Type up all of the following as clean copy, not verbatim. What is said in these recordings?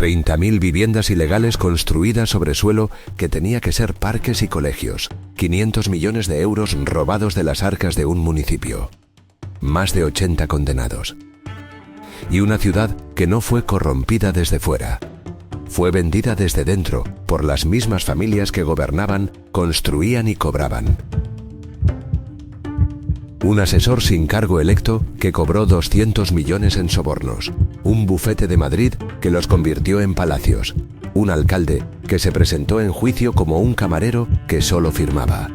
30.000 viviendas ilegales construidas sobre suelo que tenía que ser parques y colegios. 500 millones de euros robados de las arcas de un municipio. Más de 80 condenados. Y una ciudad que no fue corrompida desde fuera. Fue vendida desde dentro por las mismas familias que gobernaban, construían y cobraban. Un asesor sin cargo electo que cobró 200 millones en sobornos. Un bufete de Madrid que los convirtió en palacios. Un alcalde que se presentó en juicio como un camarero que solo firmaba.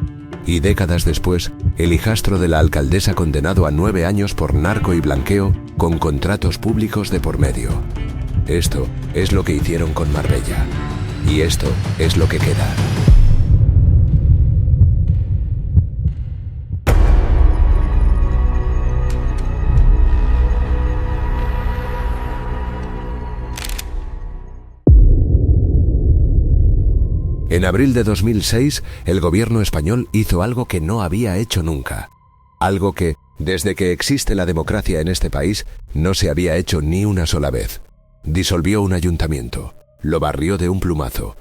Y décadas después, el hijastro de la alcaldesa condenado a 9 años por narco y blanqueo con contratos públicos de por medio. Esto es lo que hicieron con Marbella. Y esto es lo que queda. En abril de 2006, el gobierno español hizo algo que no había hecho nunca. Algo que, desde que existe la democracia en este país, no se había hecho ni una sola vez. Disolvió un ayuntamiento, lo barrió de un plumazo,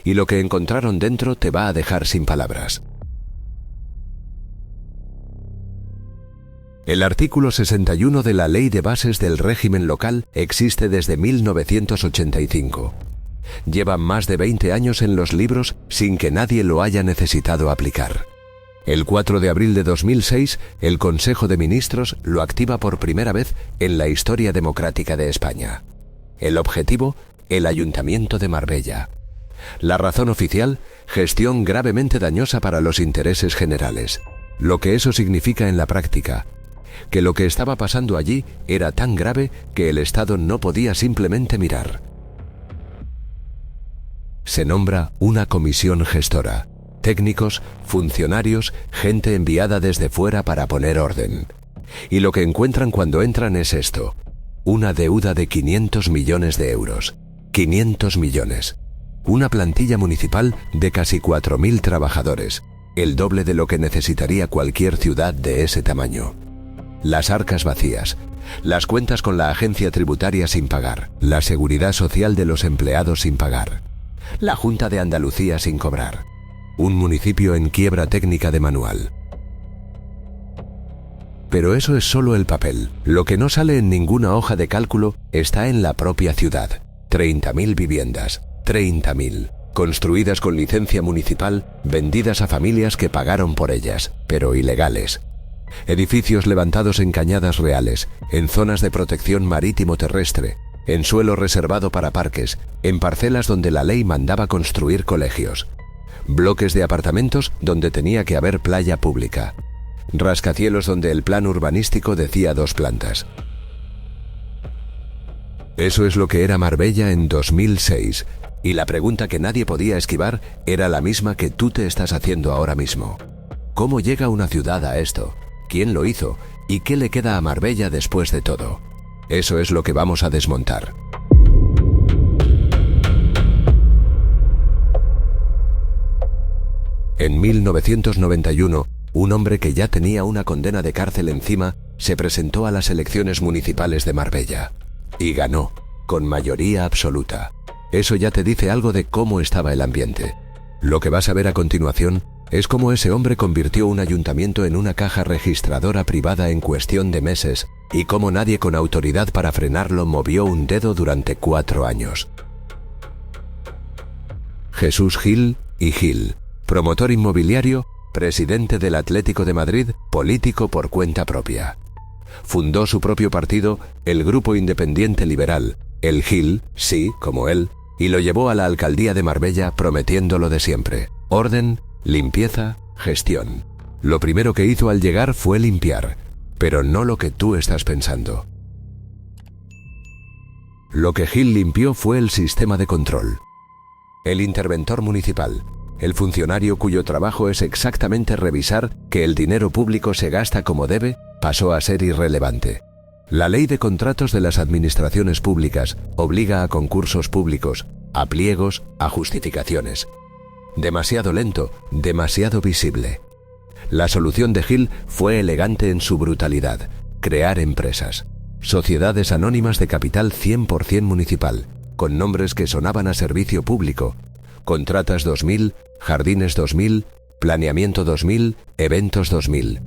y lo que encontraron dentro te va a dejar sin palabras. El artículo 61 de la Ley de Bases del Régimen Local existe desde 1985. Lleva más de 20 años en los libros sin que nadie lo haya necesitado aplicar. El 4 de abril de 2006, el Consejo de Ministros lo activa por primera vez en la historia democrática de España. El objetivo, el Ayuntamiento de Marbella. La razón oficial, gestión gravemente dañosa para los intereses generales. Lo que eso significa en la práctica, que lo que estaba pasando allí era tan grave que el Estado no podía simplemente mirar. Se nombra una comisión gestora. Técnicos, funcionarios, gente enviada desde fuera para poner orden. Y lo que encuentran cuando entran es esto. Una deuda de 500 millones de euros. 500 millones. Una plantilla municipal de casi 4.000 trabajadores. El doble de lo que necesitaría cualquier ciudad de ese tamaño. Las arcas vacías. Las cuentas con la agencia tributaria sin pagar. La seguridad social de los empleados sin pagar. La Junta de Andalucía sin cobrar. Un municipio en quiebra técnica de manual. Pero eso es solo el papel. Lo que no sale en ninguna hoja de cálculo está en la propia ciudad. 30.000 viviendas. 30.000. Construidas con licencia municipal, vendidas a familias que pagaron por ellas, pero ilegales. Edificios levantados en cañadas reales, en zonas de protección marítimo-terrestre, en suelo reservado para parques, en parcelas donde la ley mandaba construir colegios. Bloques de apartamentos donde tenía que haber playa pública. Rascacielos donde el plan urbanístico decía 2 plantas. Eso es lo que era Marbella en 2006, y la pregunta que nadie podía esquivar era la misma que tú te estás haciendo ahora mismo. ¿Cómo llega una ciudad a esto? ¿Quién lo hizo? ¿Y qué le queda a Marbella después de todo? Eso es lo que vamos a desmontar. En 1991, un hombre que ya tenía una condena de cárcel encima se presentó a las elecciones municipales de Marbella. Y ganó, con mayoría absoluta. Eso ya te dice algo de cómo estaba el ambiente. Lo que vas a ver a continuación es cómo ese hombre convirtió un ayuntamiento en una caja registradora privada en cuestión de meses y cómo nadie con autoridad para frenarlo movió un dedo durante 4 años. Jesús Gil y Gil, promotor inmobiliario, presidente del Atlético de Madrid, político por cuenta propia. Fundó su propio partido, el Grupo Independiente Liberal, el Gil, sí, como él, y lo llevó a la alcaldía de Marbella prometiendo lo de siempre: orden, limpieza, gestión. Lo primero que hizo al llegar fue limpiar, pero no lo que tú estás pensando. Lo que Gil limpió fue el sistema de control. El interventor municipal, el funcionario cuyo trabajo es exactamente revisar que el dinero público se gasta como debe, pasó a ser irrelevante. La ley de contratos de las administraciones públicas obliga a concursos públicos, a pliegos, a justificaciones. Demasiado lento, demasiado visible. La solución de Gil fue elegante en su brutalidad: crear empresas. Sociedades anónimas de capital 100% municipal, con nombres que sonaban a servicio público: Contratas 2000, Jardines 2000, Planeamiento 2000, Eventos 2000,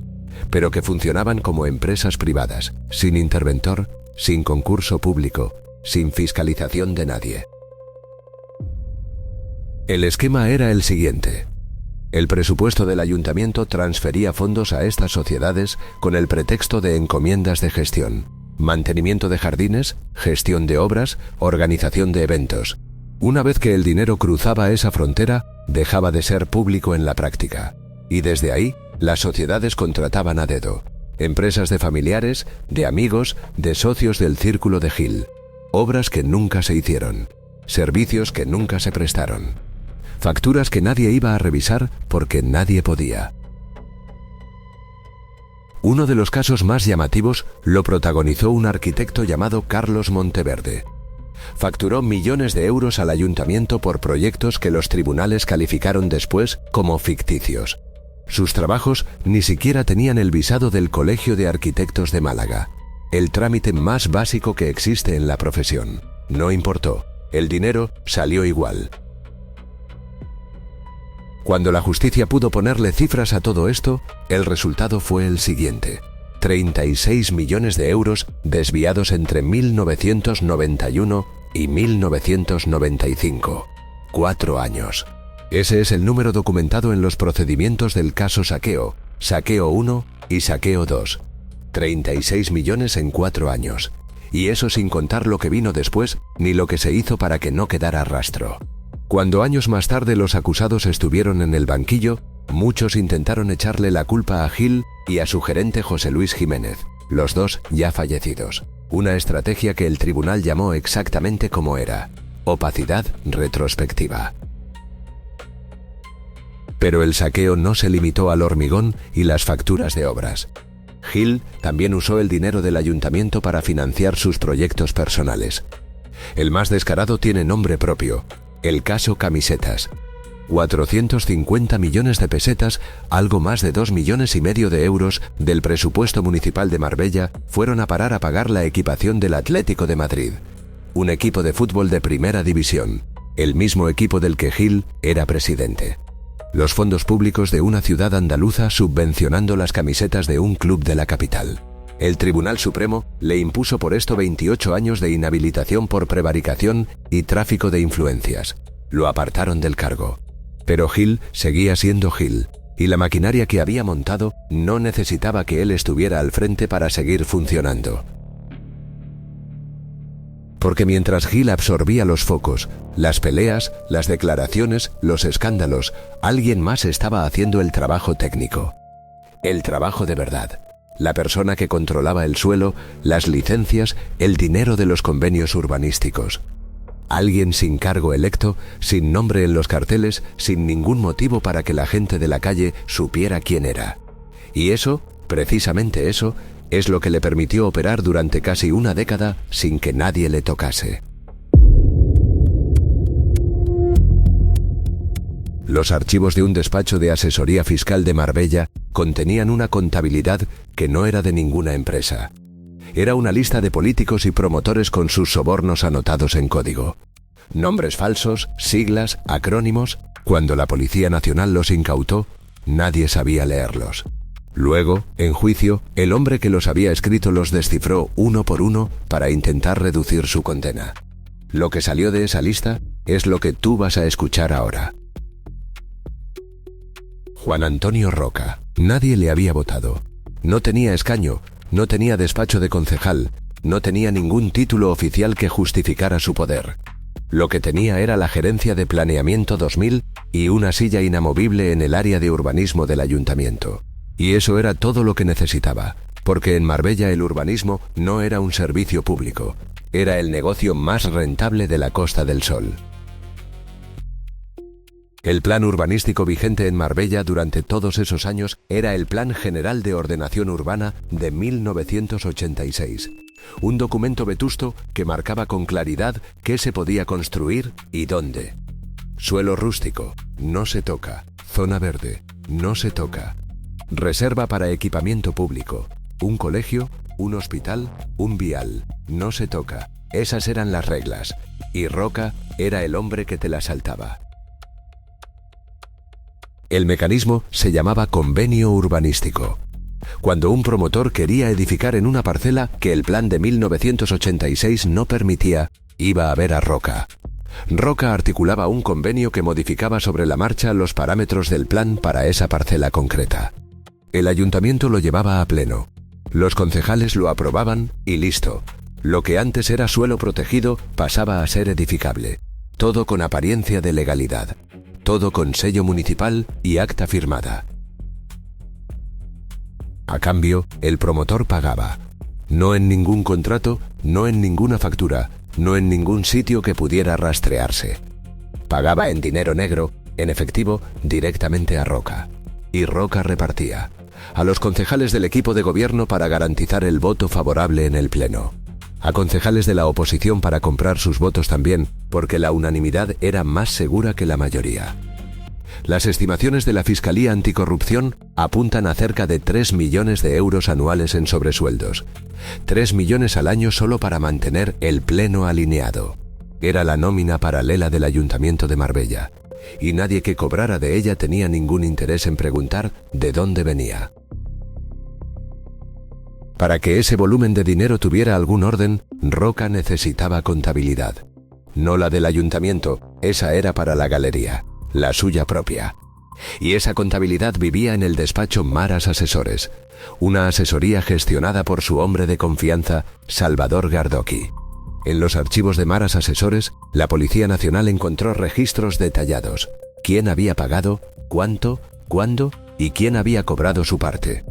pero que funcionaban como empresas privadas, sin interventor, sin concurso público, sin fiscalización de nadie. El esquema era el siguiente. El presupuesto del ayuntamiento transfería fondos a estas sociedades con el pretexto de encomiendas de gestión: mantenimiento de jardines, gestión de obras, organización de eventos. Una vez que el dinero cruzaba esa frontera, dejaba de ser público en la práctica. Y desde ahí, las sociedades contrataban a dedo. Empresas de familiares, de amigos, de socios del círculo de Gil. Obras que nunca se hicieron. Servicios que nunca se prestaron. Facturas que nadie iba a revisar porque nadie podía. Uno de los casos más llamativos lo protagonizó un arquitecto llamado Carlos Monteverde. Facturó millones de euros al ayuntamiento por proyectos que los tribunales calificaron después como ficticios. Sus trabajos ni siquiera tenían el visado del Colegio de Arquitectos de Málaga, el trámite más básico que existe en la profesión. No importó, el dinero salió igual. Cuando la justicia pudo ponerle cifras a todo esto, el resultado fue el siguiente: 36 millones de euros desviados entre 1991 y 1995. 4 años. Ese es el número documentado en los procedimientos del caso Saqueo, Saqueo 1 y Saqueo 2. 36 millones en 4 años. Y eso sin contar lo que vino después, ni lo que se hizo para que no quedara rastro. Cuando años más tarde los acusados estuvieron en el banquillo, muchos intentaron echarle la culpa a Gil y a su gerente José Luis Jiménez, los dos ya fallecidos. Una estrategia que el tribunal llamó exactamente como era: opacidad retrospectiva. Pero el saqueo no se limitó al hormigón y las facturas de obras. Gil también usó el dinero del ayuntamiento para financiar sus proyectos personales. El más descarado tiene nombre propio: el caso Camisetas. 450 millones de pesetas, algo más de 2,5 millones de euros del presupuesto municipal de Marbella, fueron a parar a pagar la equipación del Atlético de Madrid, un equipo de fútbol de primera división, el mismo equipo del que Gil era presidente. Los fondos públicos de una ciudad andaluza subvencionando las camisetas de un club de la capital. El Tribunal Supremo le impuso por esto 28 años de inhabilitación por prevaricación y tráfico de influencias. Lo apartaron del cargo. Pero Gil seguía siendo Gil, y la maquinaria que había montado no necesitaba que él estuviera al frente para seguir funcionando. Porque mientras Gil absorbía los focos, las peleas, las declaraciones, los escándalos, alguien más estaba haciendo el trabajo técnico. El trabajo de verdad. La persona que controlaba el suelo, las licencias, el dinero de los convenios urbanísticos. Alguien sin cargo electo, sin nombre en los carteles, sin ningún motivo para que la gente de la calle supiera quién era. Y eso, precisamente eso, es lo que le permitió operar durante casi una década sin que nadie le tocase. Los archivos de un despacho de asesoría fiscal de Marbella contenían una contabilidad que no era de ninguna empresa. Era una lista de políticos y promotores con sus sobornos anotados en código. Nombres falsos, siglas, acrónimos. Cuando la Policía Nacional los incautó, nadie sabía leerlos. Luego, en juicio, el hombre que los había escrito los descifró uno por uno para intentar reducir su condena. Lo que salió de esa lista es lo que tú vas a escuchar ahora. Juan Antonio Roca. Nadie le había votado. No tenía escaño, no tenía despacho de concejal, no tenía ningún título oficial que justificara su poder. Lo que tenía era la gerencia de Planeamiento 2000 y una silla inamovible en el área de urbanismo del ayuntamiento. Y eso era todo lo que necesitaba, porque en Marbella el urbanismo no era un servicio público, era el negocio más rentable de la Costa del Sol. El plan urbanístico vigente en Marbella durante todos esos años era el Plan General de Ordenación Urbana de 1986, un documento vetusto que marcaba con claridad qué se podía construir y dónde. Suelo rústico, no se toca. Zona verde, no se toca. Reserva para equipamiento público, un colegio, un hospital, un vial, no se toca. Esas eran las reglas, y Roca era el hombre que te las saltaba. El mecanismo se llamaba convenio urbanístico. Cuando un promotor quería edificar en una parcela que el plan de 1986 no permitía, iba a ver a Roca. Roca articulaba un convenio que modificaba sobre la marcha los parámetros del plan para esa parcela concreta. El ayuntamiento lo llevaba a pleno. Los concejales lo aprobaban y listo. Lo que antes era suelo protegido pasaba a ser edificable. Todo con apariencia de legalidad. Todo con sello municipal y acta firmada. A cambio, el promotor pagaba. No en ningún contrato, no en ninguna factura, no en ningún sitio que pudiera rastrearse. Pagaba en dinero negro, en efectivo, directamente a Roca. Y Roca repartía a los concejales del equipo de gobierno para garantizar el voto favorable en el pleno. A concejales de la oposición para comprar sus votos también, porque la unanimidad era más segura que la mayoría. Las estimaciones de la Fiscalía Anticorrupción apuntan a cerca de 3 millones de euros anuales en sobresueldos. 3 millones al año solo para mantener el pleno alineado. Era la nómina paralela del Ayuntamiento de Marbella, y nadie que cobrara de ella tenía ningún interés en preguntar de dónde venía. Para que ese volumen de dinero tuviera algún orden, Roca necesitaba contabilidad. No la del ayuntamiento, esa era para la galería, la suya propia. Y esa contabilidad vivía en el despacho Maras Asesores, una asesoría gestionada por su hombre de confianza, Salvador Gardoqui. En los archivos de Maras Asesores, la Policía Nacional encontró registros detallados. ¿Quién había pagado? ¿Cuánto? ¿Cuándo? ¿Y quién había cobrado su parte?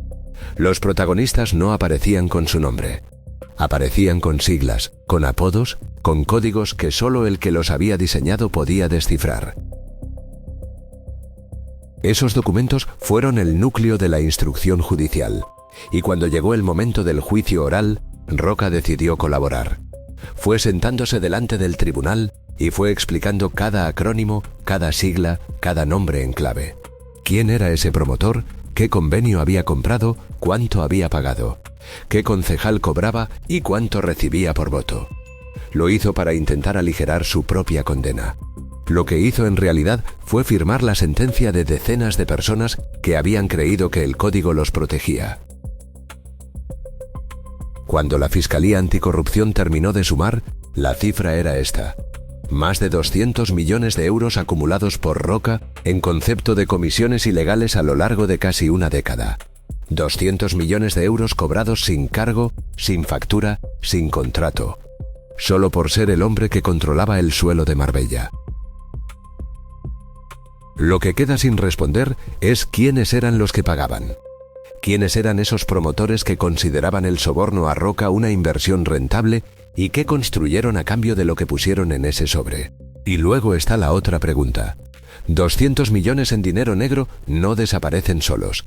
Los protagonistas no aparecían con su nombre. Aparecían con siglas, con apodos, con códigos que solo el que los había diseñado podía descifrar. Esos documentos fueron el núcleo de la instrucción judicial, y cuando llegó el momento del juicio oral, Roca decidió colaborar. Fue sentándose delante del tribunal y fue explicando cada acrónimo, cada sigla, cada nombre en clave. ¿Quién era ese promotor? ¿Qué convenio había comprado? ¿Cuánto había pagado? ¿Qué concejal cobraba y cuánto recibía por voto? Lo hizo para intentar aligerar su propia condena. Lo que hizo en realidad fue firmar la sentencia de decenas de personas que habían creído que el código los protegía. Cuando la Fiscalía Anticorrupción terminó de sumar, la cifra era esta: más de 200 millones de euros acumulados por Roca en concepto de comisiones ilegales a lo largo de casi una década. 200 millones de euros cobrados sin cargo, sin factura, sin contrato, solo por ser el hombre que controlaba el suelo de Marbella. Lo que queda sin responder es quiénes eran los que pagaban. ¿Quiénes eran esos promotores que consideraban el soborno a Roca una inversión rentable y qué construyeron a cambio de lo que pusieron en ese sobre? Y luego está la otra pregunta. 200 millones en dinero negro no desaparecen solos.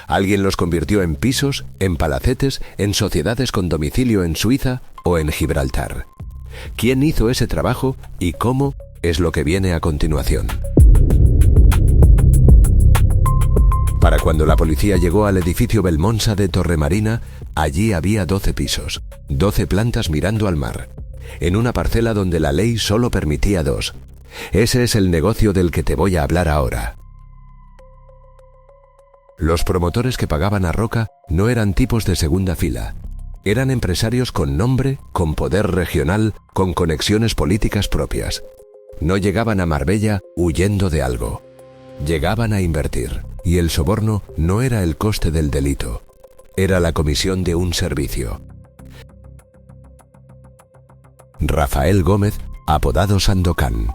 Alguien los convirtió en pisos, en palacetes, en sociedades con domicilio en Suiza o en Gibraltar. ¿Quién hizo ese trabajo y cómo? Es lo que viene a continuación. Para cuando la policía llegó al edificio Belmonsa de Torremarina, allí había 12 pisos, 12 plantas mirando al mar, en una parcela donde la ley solo permitía 2. Ese es el negocio del que te voy a hablar ahora. Los promotores que pagaban a Roca no eran tipos de segunda fila. Eran empresarios con nombre, con poder regional, con conexiones políticas propias. No llegaban a Marbella huyendo de algo. Llegaban a invertir. Y el soborno no era el coste del delito, era la comisión de un servicio. Rafael Gómez, apodado Sandokan,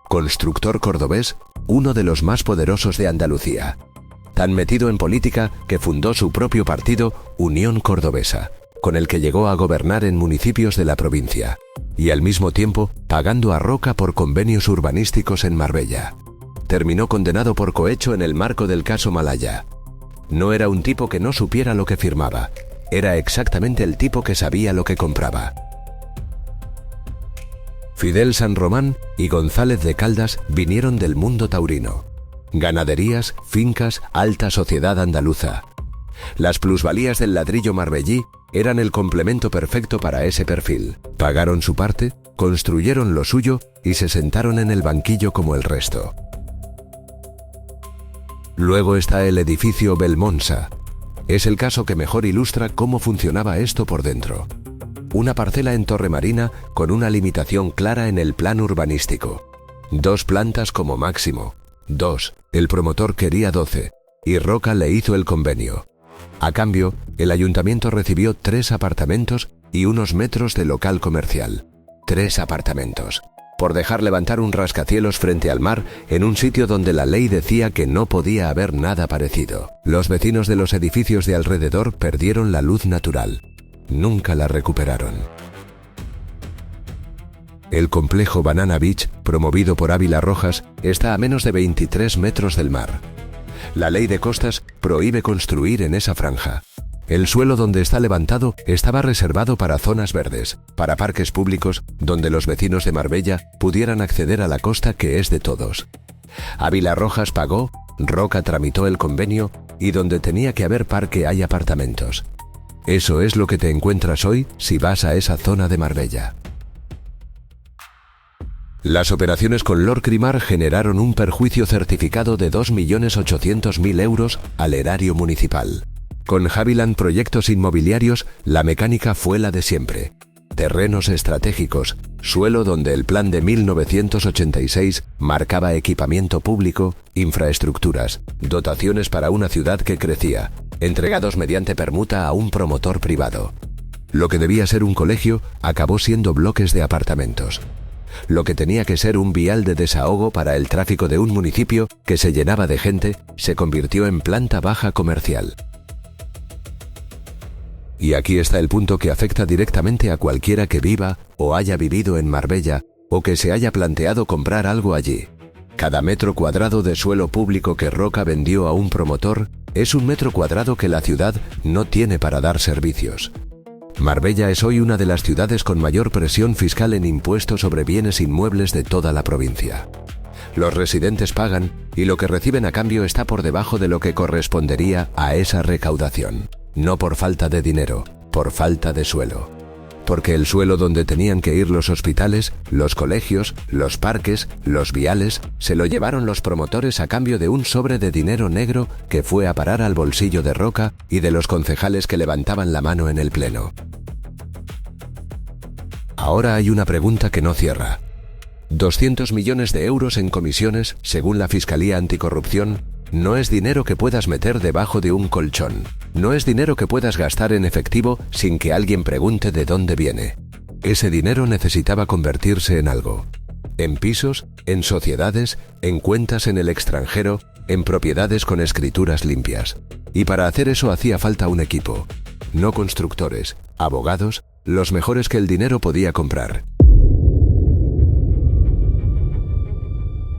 constructor cordobés, uno de los más poderosos de Andalucía. Tan metido en política que fundó su propio partido, Unión Cordobesa, con el que llegó a gobernar en municipios de la provincia, y al mismo tiempo pagando a Roca por convenios urbanísticos en Marbella. Terminó condenado por cohecho en el marco del caso Malaya. No era un tipo que no supiera lo que firmaba, era exactamente el tipo que sabía lo que compraba. Fidel San Román y González de Caldas vinieron del mundo taurino. Ganaderías, fincas, alta sociedad andaluza. Las plusvalías del ladrillo marbellí eran el complemento perfecto para ese perfil. Pagaron su parte, construyeron lo suyo y se sentaron en el banquillo como el resto. Luego está el edificio Belmonsa. Es el caso que mejor ilustra cómo funcionaba esto por dentro. Una parcela en Torremarina con una limitación clara en el plan urbanístico. 2 plantas como máximo. 2. El promotor quería 12 y Roca le hizo el convenio. A cambio, el ayuntamiento recibió 3 apartamentos y unos metros de local comercial. 3 apartamentos. Por dejar levantar un rascacielos frente al mar en un sitio donde la ley decía que no podía haber nada parecido. Los vecinos de los edificios de alrededor perdieron la luz natural. Nunca la recuperaron. El complejo Banana Beach, promovido por Ávila Rojas, está a menos de 23 metros del mar. La ley de costas prohíbe construir en esa franja. El suelo donde está levantado estaba reservado para zonas verdes, para parques públicos donde los vecinos de Marbella pudieran acceder a la costa que es de todos. Ávila Rojas pagó, Roca tramitó el convenio y donde tenía que haber parque hay apartamentos. Eso es lo que te encuentras hoy si vas a esa zona de Marbella. Las operaciones con Lord Crimar generaron un perjuicio certificado de 2.800.000 euros al erario municipal. Con Haviland Proyectos Inmobiliarios, la mecánica fue la de siempre. Terrenos estratégicos, suelo donde el plan de 1986 marcaba equipamiento público, infraestructuras, dotaciones para una ciudad que crecía, entregados mediante permuta a un promotor privado. Lo que debía ser un colegio acabó siendo bloques de apartamentos. Lo que tenía que ser un vial de desahogo para el tráfico de un municipio que se llenaba de gente se convirtió en planta baja comercial. Y aquí está el punto que afecta directamente a cualquiera que viva o haya vivido en Marbella o que se haya planteado comprar algo allí. Cada metro cuadrado de suelo público que Roca vendió a un promotor es un metro cuadrado que la ciudad no tiene para dar servicios. Marbella es hoy una de las ciudades con mayor presión fiscal en impuestos sobre bienes inmuebles de toda la provincia. Los residentes pagan y lo que reciben a cambio está por debajo de lo que correspondería a esa recaudación. No por falta de dinero, por falta de suelo. Porque el suelo donde tenían que ir los hospitales, los colegios, los parques, los viales, se lo llevaron los promotores a cambio de un sobre de dinero negro que fue a parar al bolsillo de Roca y de los concejales que levantaban la mano en el pleno. Ahora hay una pregunta que no cierra. 200 millones de euros en comisiones, según la Fiscalía Anticorrupción, no es dinero que puedas meter debajo de un colchón. No es dinero que puedas gastar en efectivo sin que alguien pregunte de dónde viene. Ese dinero necesitaba convertirse en algo. En pisos, en sociedades, en cuentas en el extranjero, en propiedades con escrituras limpias. Y para hacer eso hacía falta un equipo. No constructores, abogados, los mejores que el dinero podía comprar.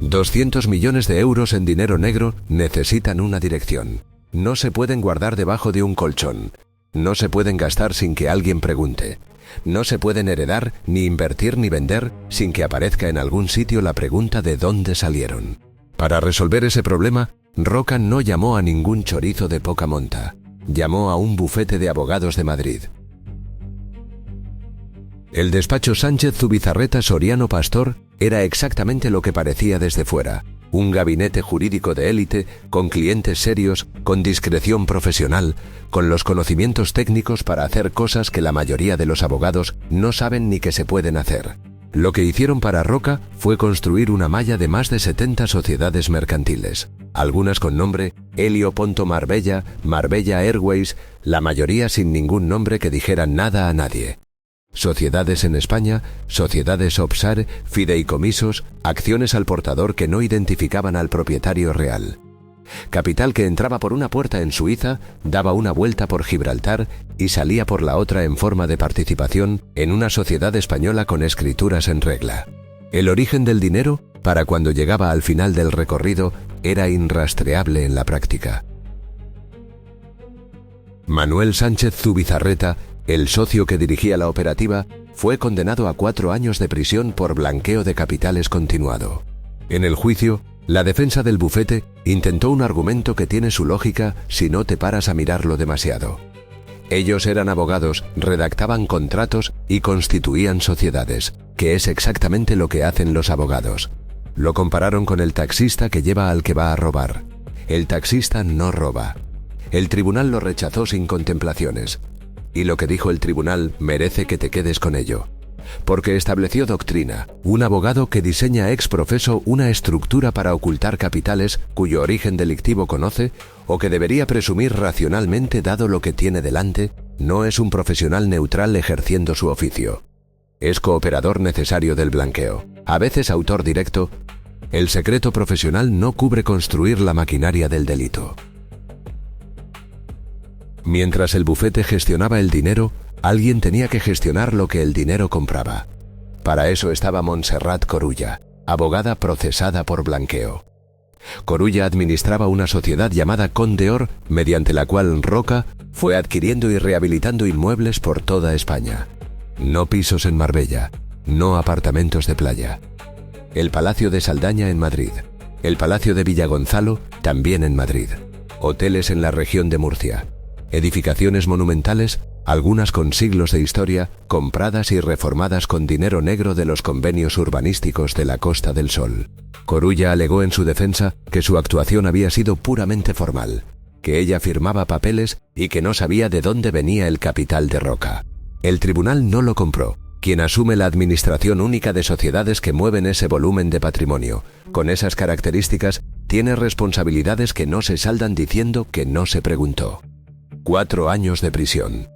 200 millones de euros en dinero negro necesitan una dirección. No se pueden guardar debajo de un colchón. No se pueden gastar sin que alguien pregunte. No se pueden heredar, ni invertir ni vender sin que aparezca en algún sitio la pregunta de dónde salieron. Para resolver ese problema, Roca no llamó a ningún chorizo de poca monta. Llamó a un bufete de abogados de Madrid. El despacho Sánchez Zubizarreta Soriano Pastor era exactamente lo que parecía desde fuera. Un gabinete jurídico de élite, con clientes serios, con discreción profesional, con los conocimientos técnicos para hacer cosas que la mayoría de los abogados no saben ni que se pueden hacer. Lo que hicieron para Roca fue construir una malla de más de 70 sociedades mercantiles, algunas con nombre Helio Ponto Marbella, Marbella Airways, la mayoría sin ningún nombre que dijeran nada a nadie. Sociedades en España, sociedades OPSAR, fideicomisos, acciones al portador que no identificaban al propietario real. Capital que entraba por una puerta en Suiza, daba una vuelta por Gibraltar y salía por la otra en forma de participación en una sociedad española con escrituras en regla. El origen del dinero, para cuando llegaba al final del recorrido, era irrastreable en la práctica. Manuel Sánchez Zubizarreta, el socio que dirigía la operativa, fue condenado a 4 años de prisión por blanqueo de capitales continuado. En el juicio, la defensa del bufete intentó un argumento que tiene su lógica si no te paras a mirarlo demasiado. Ellos eran abogados, redactaban contratos y constituían sociedades, que es exactamente lo que hacen los abogados. Lo compararon con el taxista que lleva al que va a robar. El taxista no roba. El tribunal lo rechazó sin contemplaciones. Y lo que dijo el tribunal merece que te quedes con ello. Porque estableció doctrina, un abogado que diseña ex profeso una estructura para ocultar capitales cuyo origen delictivo conoce o que debería presumir racionalmente dado lo que tiene delante, no es un profesional neutral ejerciendo su oficio. Es cooperador necesario del blanqueo, a veces autor directo. El secreto profesional no cubre construir la maquinaria del delito. Mientras el bufete gestionaba el dinero, alguien tenía que gestionar lo que el dinero compraba. Para eso estaba Montserrat Corulla, abogada procesada por blanqueo. Corulla administraba una sociedad llamada Condeor, mediante la cual Roca fue adquiriendo y rehabilitando inmuebles por toda España. No pisos en Marbella, no apartamentos de playa. El Palacio de Saldaña en Madrid, el Palacio de Villagonzalo también en Madrid, hoteles en la región de Murcia, edificaciones monumentales, algunas con siglos de historia, compradas y reformadas con dinero negro de los convenios urbanísticos de la Costa del Sol. Corulla alegó en su defensa que su actuación había sido puramente formal, que ella firmaba papeles y que no sabía de dónde venía el capital de Roca. El tribunal no lo compró. Quien asume la administración única de sociedades que mueven ese volumen de patrimonio, con esas características, tiene responsabilidades que no se saldan diciendo que no se preguntó. 4 años de prisión.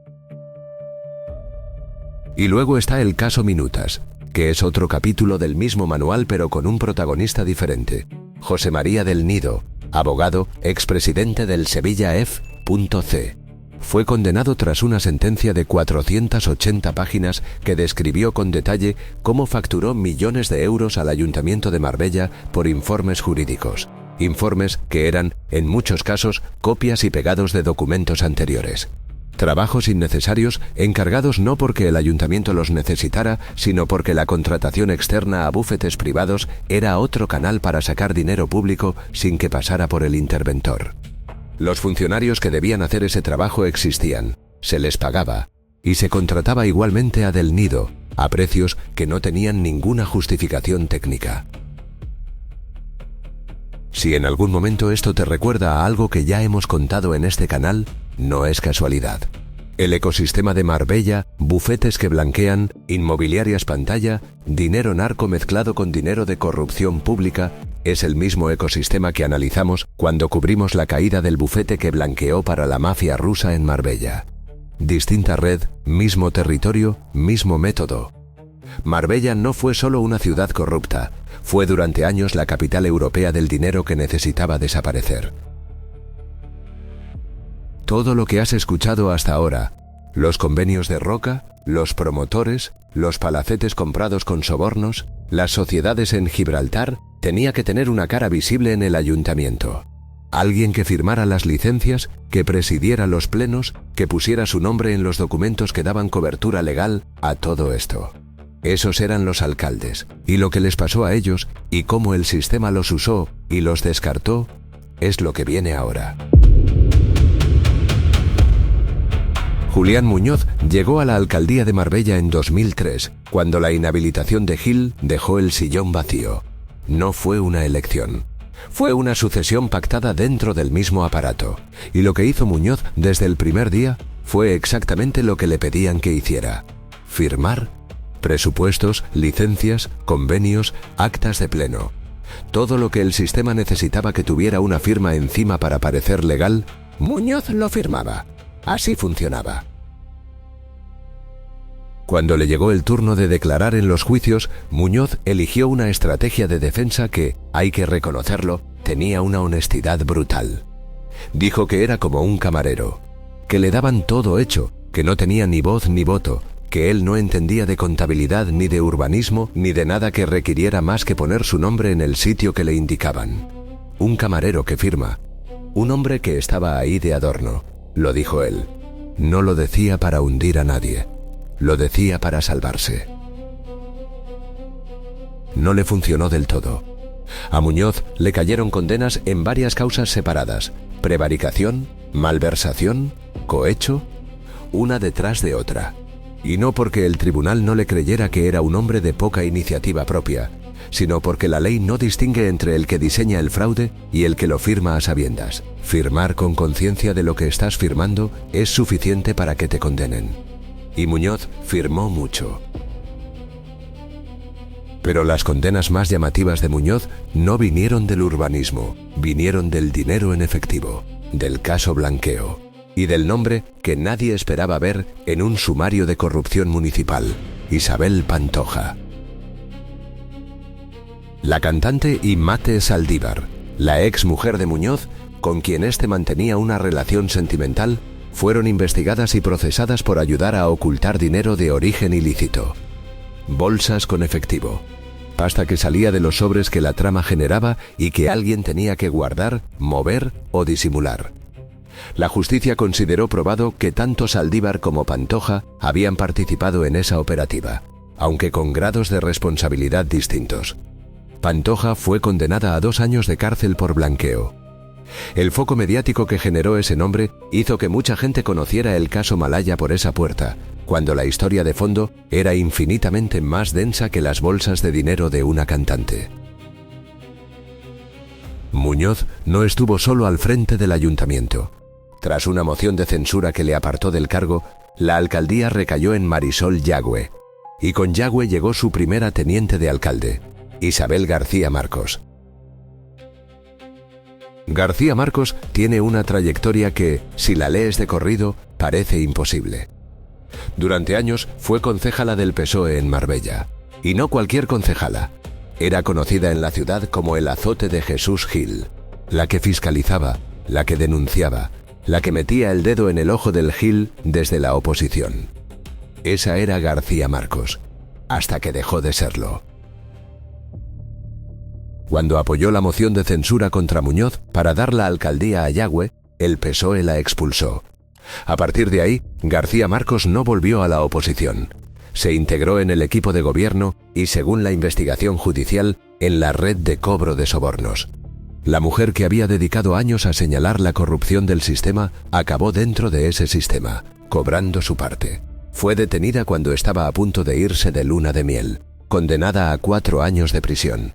Y luego está el caso Minutas, que es otro capítulo del mismo manual pero con un protagonista diferente. José María del Nido, abogado, expresidente del Sevilla F.C. Fue condenado tras una sentencia de 480 páginas que describió con detalle cómo facturó millones de euros al Ayuntamiento de Marbella por informes jurídicos. Informes que eran, en muchos casos, copias y pegados de documentos anteriores. Trabajos innecesarios encargados no porque el ayuntamiento los necesitara, sino porque la contratación externa a búfetes privados era otro canal para sacar dinero público sin que pasara por el interventor. Los funcionarios que debían hacer ese trabajo existían, se les pagaba y se contrataba igualmente a Del Nido, a precios que no tenían ninguna justificación técnica. Si en algún momento esto te recuerda a algo que ya hemos contado en este canal, no es casualidad. El ecosistema de Marbella, bufetes que blanquean, inmobiliarias pantalla, dinero narco mezclado con dinero de corrupción pública, es el mismo ecosistema que analizamos cuando cubrimos la caída del bufete que blanqueó para la mafia rusa en Marbella. Distinta red, mismo territorio, mismo método. Marbella no fue solo una ciudad corrupta, fue durante años la capital europea del dinero que necesitaba desaparecer. Todo lo que has escuchado hasta ahora, los convenios de Roca, los promotores, los palacetes comprados con sobornos, las sociedades en Gibraltar, tenía que tener una cara visible en el ayuntamiento. Alguien que firmara las licencias, que presidiera los plenos, que pusiera su nombre en los documentos que daban cobertura legal a todo esto. Esos eran los alcaldes, y lo que les pasó a ellos, y cómo el sistema los usó y los descartó, es lo que viene ahora. Julián Muñoz llegó a la alcaldía de Marbella en 2003, cuando la inhabilitación de Gil dejó el sillón vacío. No fue una elección. Fue una sucesión pactada dentro del mismo aparato, y lo que hizo Muñoz desde el primer día fue exactamente lo que le pedían que hiciera: firmar presupuestos, licencias, convenios, actas de pleno. Todo lo que el sistema necesitaba que tuviera una firma encima para parecer legal, Muñoz lo firmaba. Así funcionaba. Cuando le llegó el turno de declarar en los juicios, Muñoz eligió una estrategia de defensa que, hay que reconocerlo, tenía una honestidad brutal. Dijo que era como un camarero, que le daban todo hecho, que no tenía ni voz ni voto, que él no entendía de contabilidad ni de urbanismo ni de nada que requiriera más que poner su nombre en el sitio que le indicaban. Un camarero que firma, un hombre que estaba ahí de adorno, lo dijo él. No lo decía para hundir a nadie, lo decía para salvarse. No le funcionó del todo. A Muñoz le cayeron condenas en varias causas separadas: prevaricación, malversación, cohecho. una detrás de otra. Y no porque el tribunal no le creyera que era un hombre de poca iniciativa propia, sino porque la ley no distingue entre el que diseña el fraude y el que lo firma a sabiendas. Firmar con conciencia de lo que estás firmando es suficiente para que te condenen. Y Muñoz firmó mucho. Pero las condenas más llamativas de Muñoz no vinieron del urbanismo, vinieron del dinero en efectivo, del caso Blanqueo y del nombre que nadie esperaba ver en un sumario de corrupción municipal: Isabel Pantoja. La cantante Imate Saldívar, la ex mujer de Muñoz, con quien éste mantenía una relación sentimental, fueron investigadas y procesadas por ayudar a ocultar dinero de origen ilícito. Bolsas con efectivo, pasta que salía de los sobres que la trama generaba y que alguien tenía que guardar, mover o disimular. La justicia consideró probado que tanto Saldívar como Pantoja habían participado en esa operativa, aunque con grados de responsabilidad distintos. Pantoja fue condenada a 2 años de cárcel por blanqueo. El foco mediático que generó ese nombre hizo que mucha gente conociera el caso Malaya por esa puerta, cuando la historia de fondo era infinitamente más densa que las bolsas de dinero de una cantante. Muñoz no estuvo solo al frente del ayuntamiento. Tras una moción de censura que le apartó del cargo, la alcaldía recayó en Marisol Yagüe, y con Yagüe llegó su primera teniente de alcalde, Isabel García Marcos. García Marcos tiene una trayectoria que, si la lees de corrido, parece imposible. Durante años fue concejala del PSOE en Marbella, y no cualquier concejala. Era conocida en la ciudad como el azote de Jesús Gil, la que fiscalizaba, la que denunciaba, la que metía el dedo en el ojo del Gil desde la oposición. Esa era García Marcos, hasta que dejó de serlo. Cuando apoyó la moción de censura contra Muñoz para dar la alcaldía a Yagüe, el PSOE la expulsó. A partir de ahí, García Marcos no volvió a la oposición. Se integró en el equipo de gobierno y, según la investigación judicial, en la red de cobro de sobornos. La mujer que había dedicado años a señalar la corrupción del sistema acabó dentro de ese sistema, cobrando su parte. Fue detenida cuando estaba a punto de irse de luna de miel, condenada a 4 años de prisión.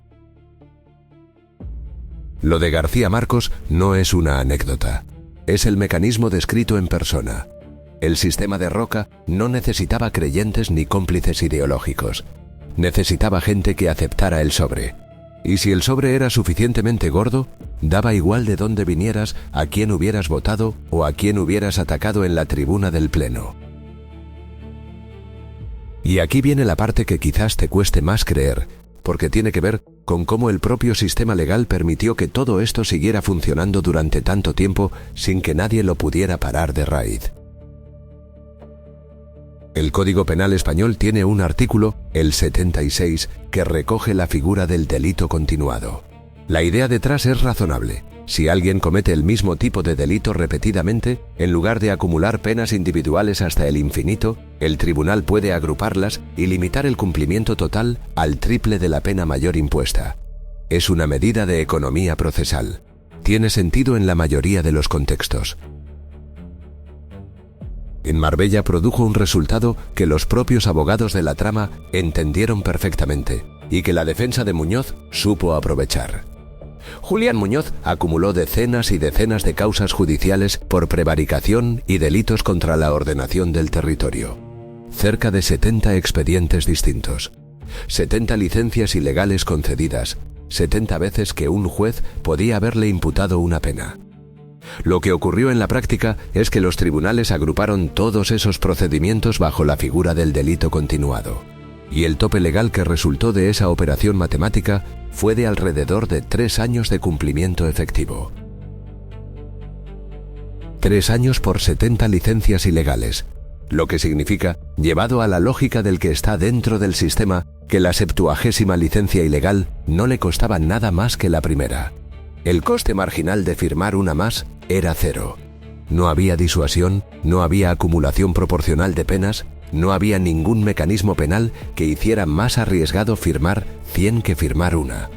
Lo de García Marcos no es una anécdota. Es el mecanismo descrito en persona. El sistema de Roca no necesitaba creyentes ni cómplices ideológicos. Necesitaba gente que aceptara el sobre. Y si el sobre era suficientemente gordo, daba igual de dónde vinieras, a quién hubieras votado o a quién hubieras atacado en la tribuna del Pleno. Y aquí viene la parte que quizás te cueste más creer, porque tiene que ver con cómo el propio sistema legal permitió que todo esto siguiera funcionando durante tanto tiempo sin que nadie lo pudiera parar de raíz. El Código Penal español tiene un artículo, el 76, que recoge la figura del delito continuado. La idea detrás es razonable. Si alguien comete el mismo tipo de delito repetidamente, en lugar de acumular penas individuales hasta el infinito, el tribunal puede agruparlas y limitar el cumplimiento total al triple de la pena mayor impuesta. Es una medida de economía procesal. Tiene sentido en la mayoría de los contextos. En Marbella produjo un resultado que los propios abogados de la trama entendieron perfectamente y que la defensa de Muñoz supo aprovechar. Julián Muñoz acumuló decenas y decenas de causas judiciales por prevaricación y delitos contra la ordenación del territorio. Cerca de 70 expedientes distintos, 70 licencias ilegales concedidas, 70 veces que un juez podía haberle imputado una pena. Lo que ocurrió en la práctica es que los tribunales agruparon todos esos procedimientos bajo la figura del delito continuado. Y el tope legal que resultó de esa operación matemática fue de alrededor de 3 años de cumplimiento efectivo. 3 años por 70 licencias ilegales, lo que significa, llevado a la lógica del que está dentro del sistema, que la 70ª licencia ilegal no le costaba nada más que la primera. El coste marginal de firmar una más era 0. No había disuasión, no había acumulación proporcional de penas, no había ningún mecanismo penal que hiciera más arriesgado firmar 100 que firmar una.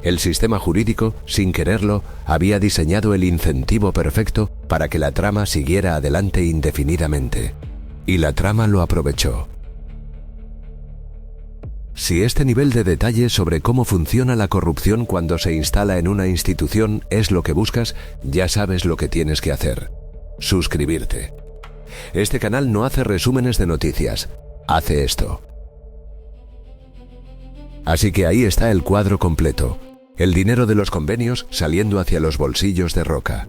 El sistema jurídico, sin quererlo, había diseñado el incentivo perfecto para que la trama siguiera adelante indefinidamente. Y la trama lo aprovechó. Si este nivel de detalle sobre cómo funciona la corrupción cuando se instala en una institución es lo que buscas, ya sabes lo que tienes que hacer: suscribirte. Este canal no hace resúmenes de noticias, hace esto. Así que ahí está el cuadro completo. El dinero de los convenios saliendo hacia los bolsillos de Roca.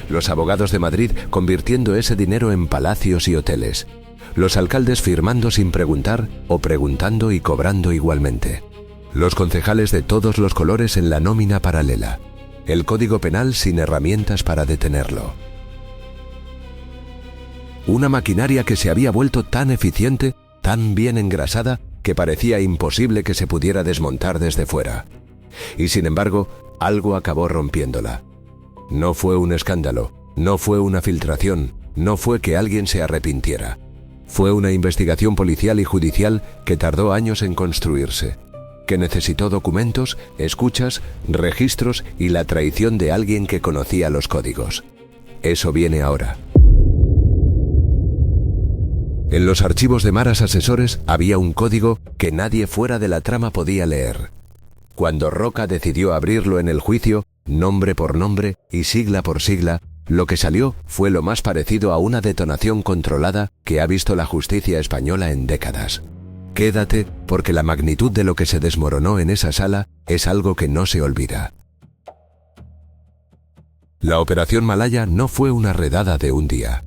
Los abogados de Madrid convirtiendo ese dinero en palacios y hoteles. Los alcaldes firmando sin preguntar o preguntando y cobrando igualmente. Los concejales de todos los colores en la nómina paralela. El Código Penal sin herramientas para detenerlo. Una maquinaria que se había vuelto tan eficiente, tan bien engrasada, que parecía imposible que se pudiera desmontar desde fuera. Y sin embargo, algo acabó rompiéndola. No fue un escándalo, no fue una filtración, no fue que alguien se arrepintiera. Fue una investigación policial y judicial que tardó años en construirse, que necesitó documentos, escuchas, registros y la traición de alguien que conocía los códigos. Eso viene ahora. En los archivos de Maras Asesores había un código que nadie fuera de la trama podía leer. Cuando Roca decidió abrirlo en el juicio, nombre por nombre y sigla por sigla, lo que salió fue lo más parecido a una detonación controlada que ha visto la justicia española en décadas. Quédate, porque la magnitud de lo que se desmoronó en esa sala es algo que no se olvida. La Operación Malaya no fue una redada de un día.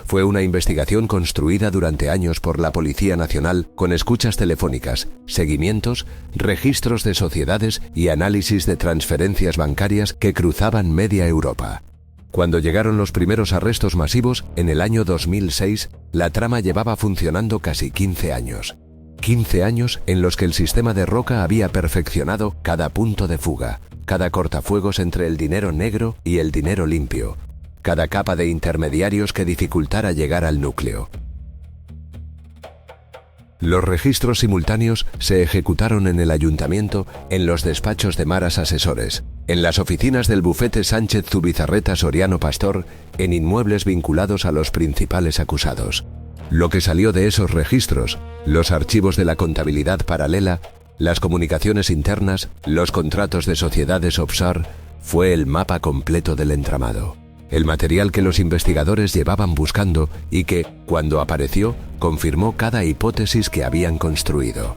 Fue una investigación construida durante años por la Policía Nacional con escuchas telefónicas, seguimientos, registros de sociedades y análisis de transferencias bancarias que cruzaban media Europa. Cuando llegaron los primeros arrestos masivos, en el año 2006, la trama llevaba funcionando casi 15 años. 15 años en los que el sistema de Roca había perfeccionado cada punto de fuga, cada cortafuegos entre el dinero negro y el dinero limpio, cada capa de intermediarios que dificultara llegar al núcleo. Los registros simultáneos se ejecutaron en el ayuntamiento, en los despachos de Maras Asesores, en las oficinas del bufete Sánchez Zubizarreta Soriano Pastor, en inmuebles vinculados a los principales acusados. Lo que salió de esos registros, los archivos de la contabilidad paralela, las comunicaciones internas, los contratos de sociedades offshore, fue el mapa completo del entramado. El material que los investigadores llevaban buscando y que, cuando apareció, confirmó cada hipótesis que habían construido.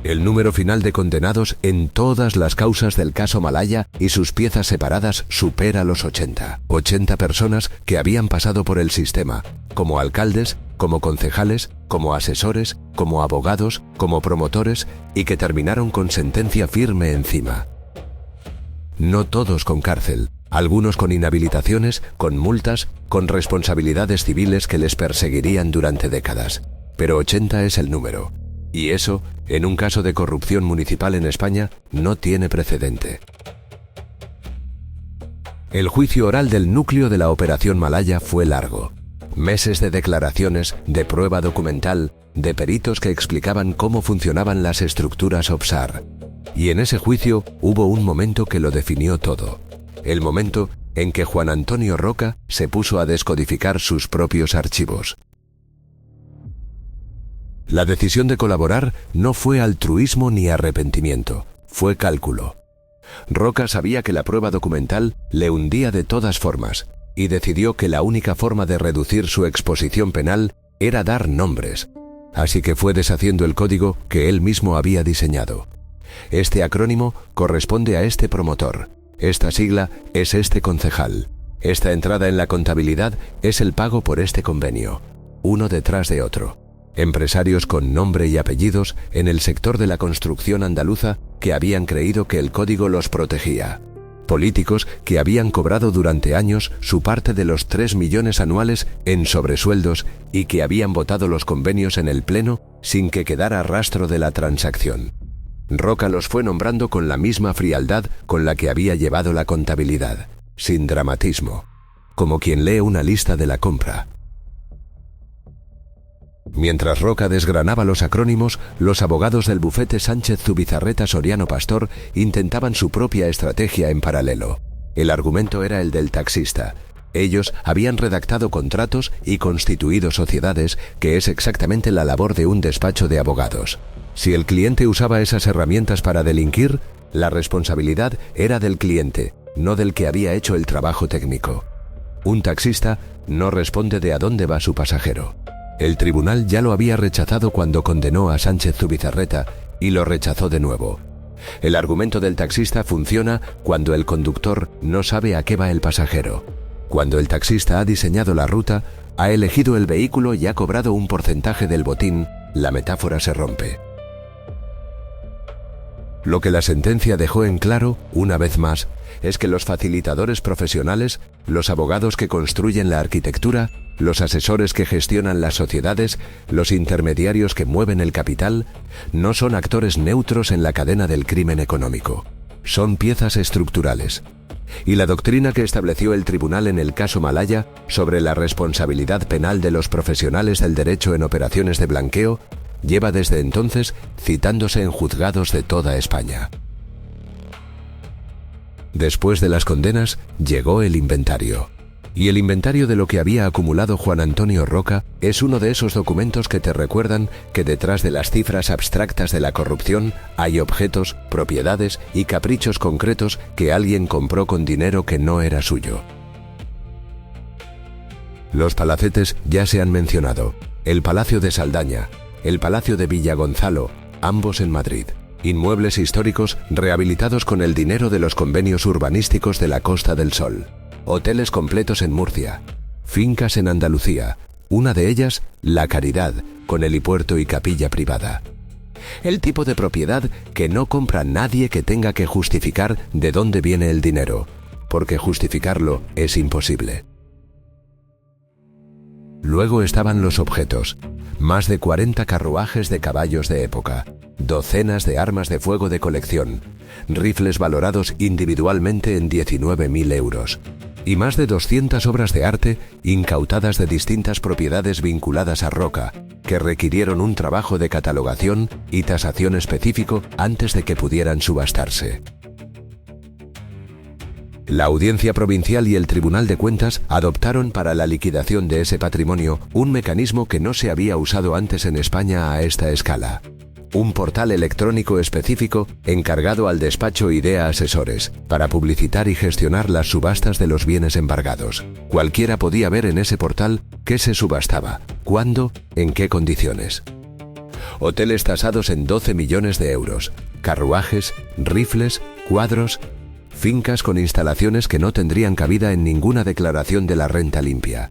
El número final de condenados en todas las causas del caso Malaya y sus piezas separadas supera los 80. 80 personas que habían pasado por el sistema, como alcaldes, como concejales, como asesores, como abogados, como promotores, y que terminaron con sentencia firme encima. No todos con cárcel, algunos con inhabilitaciones, con multas, con responsabilidades civiles que les perseguirían durante décadas. Pero 80 es el número. Y eso, en un caso de corrupción municipal en España, no tiene precedente. El juicio oral del núcleo de la Operación Malaya fue largo. Meses de declaraciones, de prueba documental, de peritos que explicaban cómo funcionaban las estructuras offshore. Y en ese juicio hubo un momento que lo definió todo. El momento en que Juan Antonio Roca se puso a descodificar sus propios archivos. La decisión de colaborar no fue altruismo ni arrepentimiento, fue cálculo. Roca sabía que la prueba documental le hundía de todas formas y decidió que la única forma de reducir su exposición penal era dar nombres. Así que fue deshaciendo el código que él mismo había diseñado. Este acrónimo corresponde a este promotor, esta sigla es este concejal, esta entrada en la contabilidad es el pago por este convenio, uno detrás de otro. Empresarios con nombre y apellidos en el sector de la construcción andaluza que habían creído que el código los protegía. Políticos que habían cobrado durante años su parte de los 3 millones anuales en sobresueldos y que habían votado los convenios en el Pleno sin que quedara rastro de la transacción. Roca los fue nombrando con la misma frialdad con la que había llevado la contabilidad, sin dramatismo, como quien lee una lista de la compra. Mientras Roca desgranaba los acrónimos, los abogados del bufete Sánchez Zubizarreta Soriano Pastor intentaban su propia estrategia en paralelo. El argumento era el del taxista. Ellos habían redactado contratos y constituido sociedades, que es exactamente la labor de un despacho de abogados. Si el cliente usaba esas herramientas para delinquir, la responsabilidad era del cliente, no del que había hecho el trabajo técnico. Un taxista no responde de a dónde va su pasajero. El tribunal ya lo había rechazado cuando condenó a Sánchez Zubizarreta y lo rechazó de nuevo. El argumento del taxista funciona cuando el conductor no sabe a qué va el pasajero. Cuando el taxista ha diseñado la ruta, ha elegido el vehículo y ha cobrado un porcentaje del botín, la metáfora se rompe. Lo que la sentencia dejó en claro, una vez más, es que los facilitadores profesionales, los abogados que construyen la arquitectura, los asesores que gestionan las sociedades, los intermediarios que mueven el capital, no son actores neutros en la cadena del crimen económico. Son piezas estructurales. Y la doctrina que estableció el tribunal en el caso Malaya sobre la responsabilidad penal de los profesionales del derecho en operaciones de blanqueo lleva desde entonces citándose en juzgados de toda España. Después de las condenas, llegó el inventario. Y el inventario de lo que había acumulado Juan Antonio Roca es uno de esos documentos que te recuerdan que detrás de las cifras abstractas de la corrupción hay objetos, propiedades y caprichos concretos que alguien compró con dinero que no era suyo. Los palacetes ya se han mencionado. El Palacio de Saldaña, el Palacio de Villagonzalo, ambos en Madrid. Inmuebles históricos rehabilitados con el dinero de los convenios urbanísticos de la Costa del Sol. Hoteles completos en Murcia. Fincas en Andalucía. Una de ellas, La Caridad, con helipuerto y capilla privada. El tipo de propiedad que no compra nadie que tenga que justificar de dónde viene el dinero, porque justificarlo es imposible. Luego estaban los objetos. Más de 40 carruajes de caballos de época, docenas de armas de fuego de colección, rifles valorados individualmente en 19.000 euros, y más de 200 obras de arte incautadas de distintas propiedades vinculadas a Roca, que requirieron un trabajo de catalogación y tasación específico antes de que pudieran subastarse. La Audiencia Provincial y el Tribunal de Cuentas adoptaron para la liquidación de ese patrimonio un mecanismo que no se había usado antes en España a esta escala. Un portal electrónico específico encargado al despacho Idea Asesores para publicitar y gestionar las subastas de los bienes embargados. Cualquiera podía ver en ese portal qué se subastaba, cuándo, en qué condiciones. Hoteles tasados en 12 millones de euros, carruajes, rifles, cuadros, fincas con instalaciones que no tendrían cabida en ninguna declaración de la renta limpia.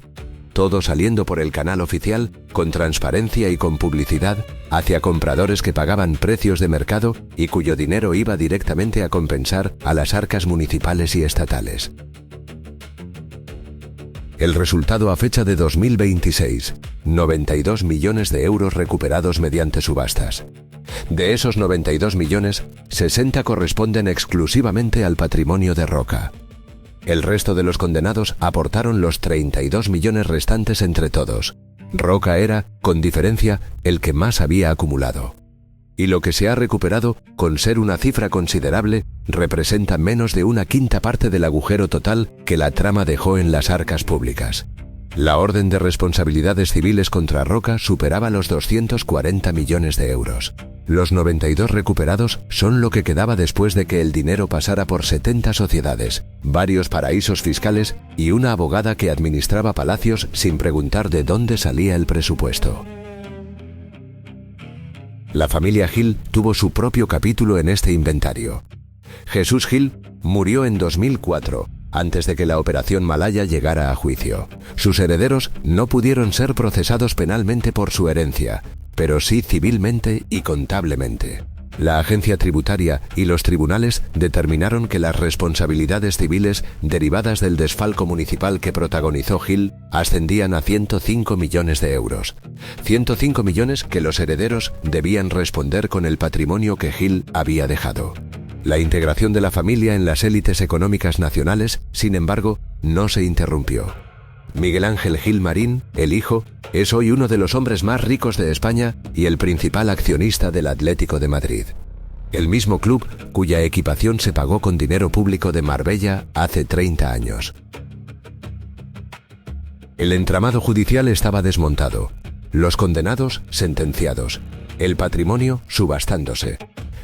Todo saliendo por el canal oficial, con transparencia y con publicidad, hacia compradores que pagaban precios de mercado y cuyo dinero iba directamente a compensar a las arcas municipales y estatales. El resultado a fecha de 2026, 92 millones de euros recuperados mediante subastas. De esos 92 millones, 60 corresponden exclusivamente al patrimonio de Roca. El resto de los condenados aportaron los 32 millones restantes entre todos. Roca era, con diferencia, el que más había acumulado. Y lo que se ha recuperado, con ser una cifra considerable, representa menos de una quinta parte del agujero total que la trama dejó en las arcas públicas. La orden de responsabilidades civiles contra Roca superaba los 240 millones de euros. Los 92 recuperados son lo que quedaba después de que el dinero pasara por 70 sociedades, varios paraísos fiscales y una abogada que administraba palacios sin preguntar de dónde salía el presupuesto. La familia Gil tuvo su propio capítulo en este inventario. Jesús Gil murió en 2004, antes de que la Operación Malaya llegara a juicio. Sus herederos no pudieron ser procesados penalmente por su herencia, pero sí civilmente y contablemente. La agencia tributaria y los tribunales determinaron que las responsabilidades civiles derivadas del desfalco municipal que protagonizó Gil ascendían a 105 millones de euros. 105 millones que los herederos debían responder con el patrimonio que Gil había dejado. La integración de la familia en las élites económicas nacionales, sin embargo, no se interrumpió. Miguel Ángel Gil Marín, el hijo, es hoy uno de los hombres más ricos de España y el principal accionista del Atlético de Madrid. El mismo club cuya equipación se pagó con dinero público de Marbella hace 30 años. El entramado judicial estaba desmontado, los condenados sentenciados, el patrimonio subastándose.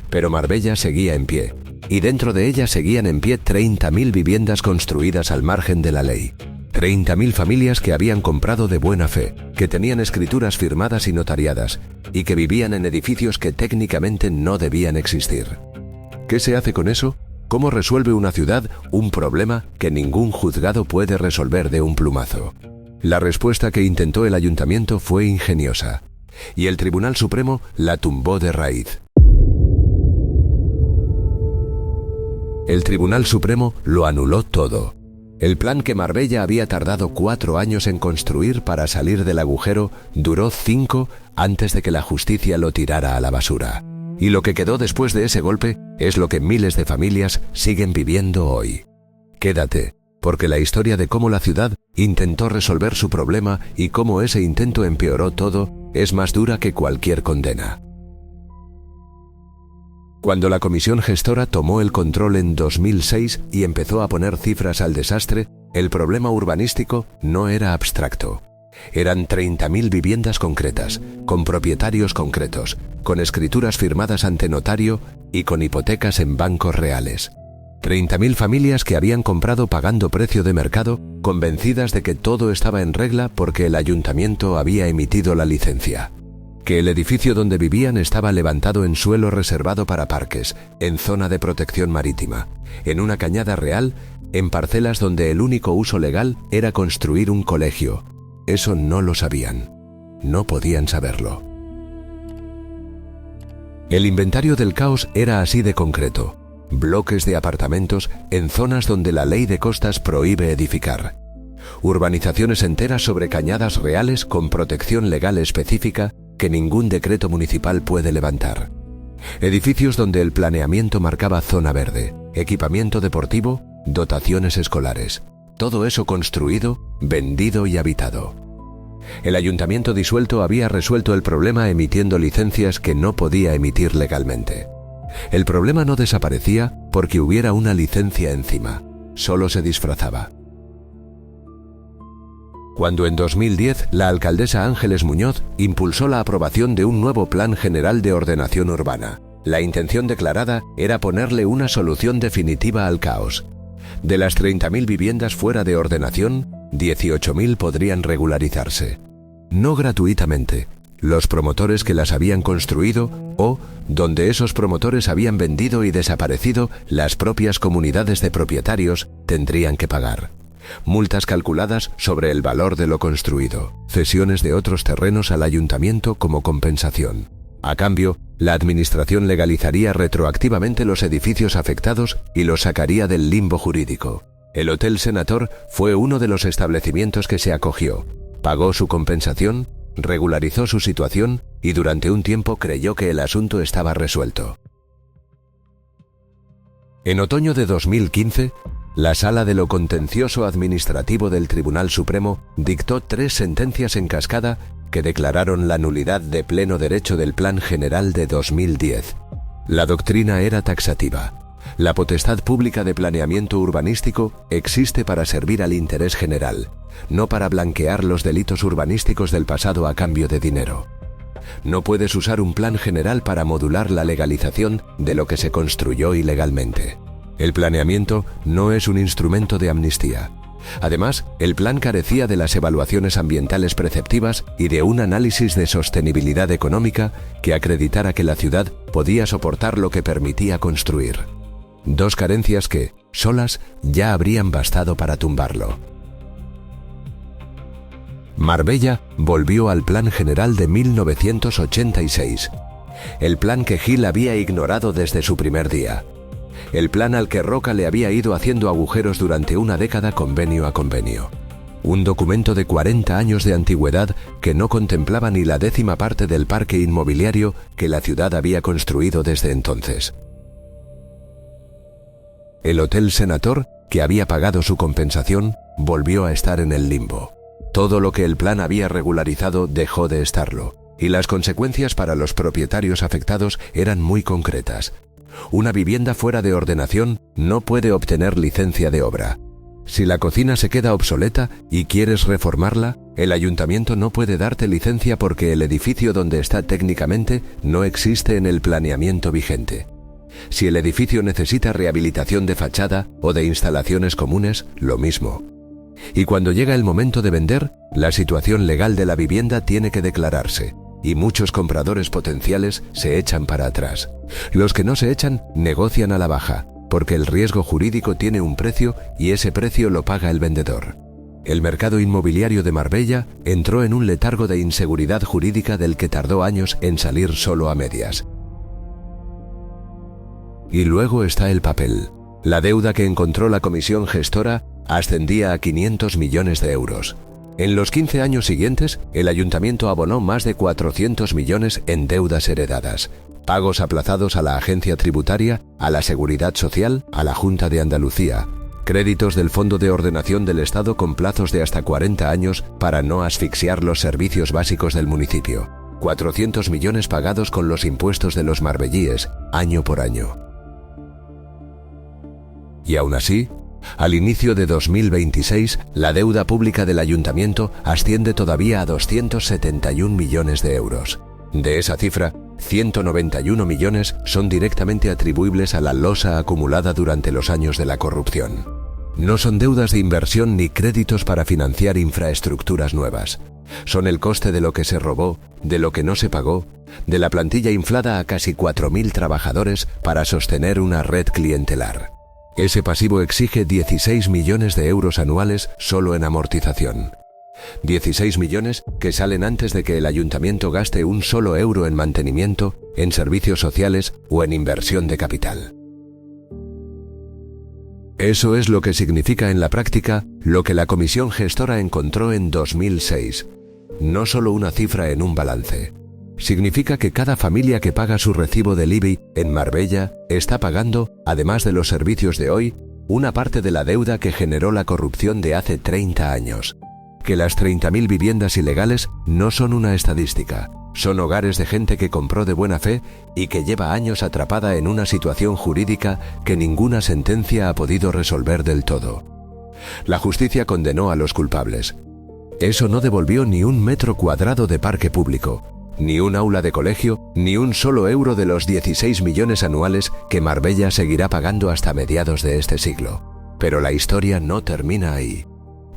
Pero Marbella seguía en pie, y dentro de ella seguían en pie 30.000 viviendas construidas al margen de la ley. 30.000 familias que habían comprado de buena fe, que tenían escrituras firmadas y notariadas, y que vivían en edificios que técnicamente no debían existir. ¿Qué se hace con eso? ¿Cómo resuelve una ciudad un problema que ningún juzgado puede resolver de un plumazo? La respuesta que intentó el ayuntamiento fue ingeniosa, y el Tribunal Supremo la tumbó de raíz. El Tribunal Supremo lo anuló todo. El plan que Marbella había tardado 4 años en construir para salir del agujero duró 5 antes de que la justicia lo tirara a la basura. Y lo que quedó después de ese golpe es lo que miles de familias siguen viviendo hoy. Quédate, porque la historia de cómo la ciudad intentó resolver su problema y cómo ese intento empeoró todo es más dura que cualquier condena. Cuando la comisión gestora tomó el control en 2006 y empezó a poner cifras al desastre, el problema urbanístico no era abstracto. Eran 30.000 viviendas concretas, con propietarios concretos, con escrituras firmadas ante notario y con hipotecas en bancos reales. 30.000 familias que habían comprado pagando precio de mercado, convencidas de que todo estaba en regla porque el ayuntamiento había emitido la licencia. Que el edificio donde vivían estaba levantado en suelo reservado para parques, en zona de protección marítima, en una cañada real, en parcelas donde el único uso legal era construir un colegio. Eso no lo sabían. No podían saberlo. El inventario del caos era así de concreto. Bloques de apartamentos en zonas donde la ley de costas prohíbe edificar. Urbanizaciones enteras sobre cañadas reales con protección legal específica que ningún decreto municipal puede levantar. Edificios donde el planeamiento marcaba zona verde, equipamiento deportivo, dotaciones escolares. Todo eso construido, vendido y habitado. El ayuntamiento disuelto había resuelto el problema emitiendo licencias que no podía emitir legalmente. El problema no desaparecía porque hubiera una licencia encima, solo se disfrazaba. Cuando en 2010 la alcaldesa Ángeles Muñoz impulsó la aprobación de un nuevo Plan General de Ordenación Urbana, la intención declarada era ponerle una solución definitiva al caos. De las 30.000 viviendas fuera de ordenación, 18.000 podrían regularizarse. No gratuitamente, los promotores que las habían construido o, donde esos promotores habían vendido y desaparecido, las propias comunidades de propietarios tendrían que pagar. Multas calculadas sobre el valor de lo construido, cesiones de otros terrenos al ayuntamiento como compensación. A cambio, la administración legalizaría retroactivamente los edificios afectados y los sacaría del limbo jurídico. El Hotel Senator fue uno de los establecimientos que se acogió, pagó su compensación, regularizó su situación y durante un tiempo creyó que el asunto estaba resuelto. En otoño de 2015, la Sala de lo Contencioso Administrativo del Tribunal Supremo dictó 3 sentencias en cascada que declararon la nulidad de pleno derecho del Plan General de 2010. La doctrina era taxativa. La potestad pública de planeamiento urbanístico existe para servir al interés general, no para blanquear los delitos urbanísticos del pasado a cambio de dinero. No puedes usar un plan general para modular la legalización de lo que se construyó ilegalmente. El planeamiento no es un instrumento de amnistía. Además, el plan carecía de las evaluaciones ambientales preceptivas y de un análisis de sostenibilidad económica que acreditara que la ciudad podía soportar lo que permitía construir. 2 carencias que, solas, ya habrían bastado para tumbarlo. Marbella volvió al Plan General de 1986. El plan que Gil había ignorado desde su primer día. El plan al que Roca le había ido haciendo agujeros durante una década convenio a convenio. Un documento de 40 años de antigüedad que no contemplaba ni la 10ª parte del parque inmobiliario que la ciudad había construido desde entonces. El Hotel Senator, que había pagado su compensación, volvió a estar en el limbo. Todo lo que el plan había regularizado dejó de estarlo, y las consecuencias para los propietarios afectados eran muy concretas. Una vivienda fuera de ordenación no puede obtener licencia de obra. Si la cocina se queda obsoleta y quieres reformarla, el ayuntamiento no puede darte licencia porque el edificio donde está técnicamente no existe en el planeamiento vigente. Si el edificio necesita rehabilitación de fachada o de instalaciones comunes, lo mismo. Y cuando llega el momento de vender, la situación legal de la vivienda tiene que declararse, y muchos compradores potenciales se echan para atrás. Los que no se echan negocian a la baja, porque el riesgo jurídico tiene un precio y ese precio lo paga el vendedor. El mercado inmobiliario de Marbella entró en un letargo de inseguridad jurídica del que tardó años en salir solo a medias. Y luego está el papel. La deuda que encontró la comisión gestora ascendía a 500 millones de euros. En los 15 años siguientes, el ayuntamiento abonó más de 400 millones en deudas heredadas, pagos aplazados a la agencia tributaria, a la Seguridad Social, a la Junta de Andalucía, créditos del Fondo de Ordenación del Estado con plazos de hasta 40 años para no asfixiar los servicios básicos del municipio, 400 millones pagados con los impuestos de los marbellíes, año por año. Y aún así, al inicio de 2026, la deuda pública del ayuntamiento asciende todavía a 271 millones de euros. De esa cifra, 191 millones son directamente atribuibles a la losa acumulada durante los años de la corrupción. No son deudas de inversión ni créditos para financiar infraestructuras nuevas. Son el coste de lo que se robó, de lo que no se pagó, de la plantilla inflada a casi 4.000 trabajadores para sostener una red clientelar. Ese pasivo exige 16 millones de euros anuales solo en amortización. 16 millones que salen antes de que el ayuntamiento gaste un solo euro en mantenimiento, en servicios sociales o en inversión de capital. Eso es lo que significa en la práctica lo que la comisión gestora encontró en 2006. No solo una cifra en un balance. Significa que cada familia que paga su recibo del IBI en Marbella está pagando, además de los servicios de hoy, una parte de la deuda que generó la corrupción de hace 30 años. Que las 30.000 viviendas ilegales no son una estadística, son hogares de gente que compró de buena fe y que lleva años atrapada en una situación jurídica que ninguna sentencia ha podido resolver del todo. La justicia condenó a los culpables. Eso no devolvió ni un metro cuadrado de parque público, ni un aula de colegio, ni un solo euro de los 16 millones anuales que Marbella seguirá pagando hasta mediados de este siglo. Pero la historia no termina ahí.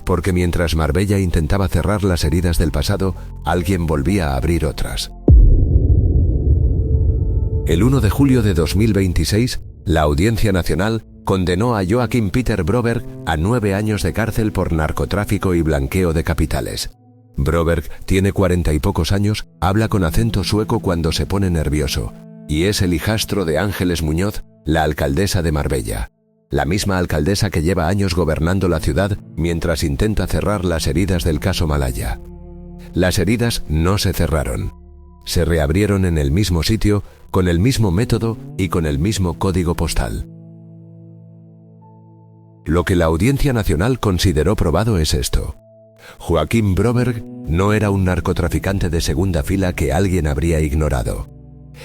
Porque mientras Marbella intentaba cerrar las heridas del pasado, alguien volvía a abrir otras. El 1 de julio de 2026, la Audiencia Nacional condenó a Joachim Peter Broberg a 9 años de cárcel por narcotráfico y blanqueo de capitales. Broberg tiene 40 y pocos años, habla con acento sueco cuando se pone nervioso, y es el hijastro de Ángeles Muñoz, la alcaldesa de Marbella. La misma alcaldesa que lleva años gobernando la ciudad mientras intenta cerrar las heridas del caso Malaya. Las heridas no se cerraron. Se reabrieron en el mismo sitio, con el mismo método y con el mismo código postal. Lo que la Audiencia Nacional consideró probado es esto. Joachim Broberg no era un narcotraficante de segunda fila que alguien habría ignorado.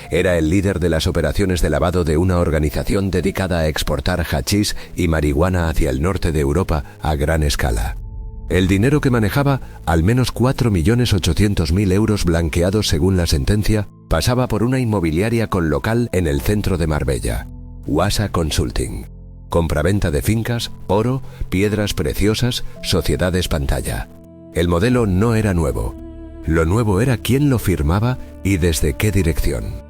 Era el líder de las operaciones de lavado de una organización dedicada a exportar hachís y marihuana hacia el norte de Europa a gran escala. El dinero que manejaba, al menos 4.800.000 euros blanqueados según la sentencia, pasaba por una inmobiliaria con local en el centro de Marbella, Wasa Consulting. Compraventa de fincas, oro, piedras preciosas, sociedades pantalla. El modelo no era nuevo. Lo nuevo era quién lo firmaba y desde qué dirección.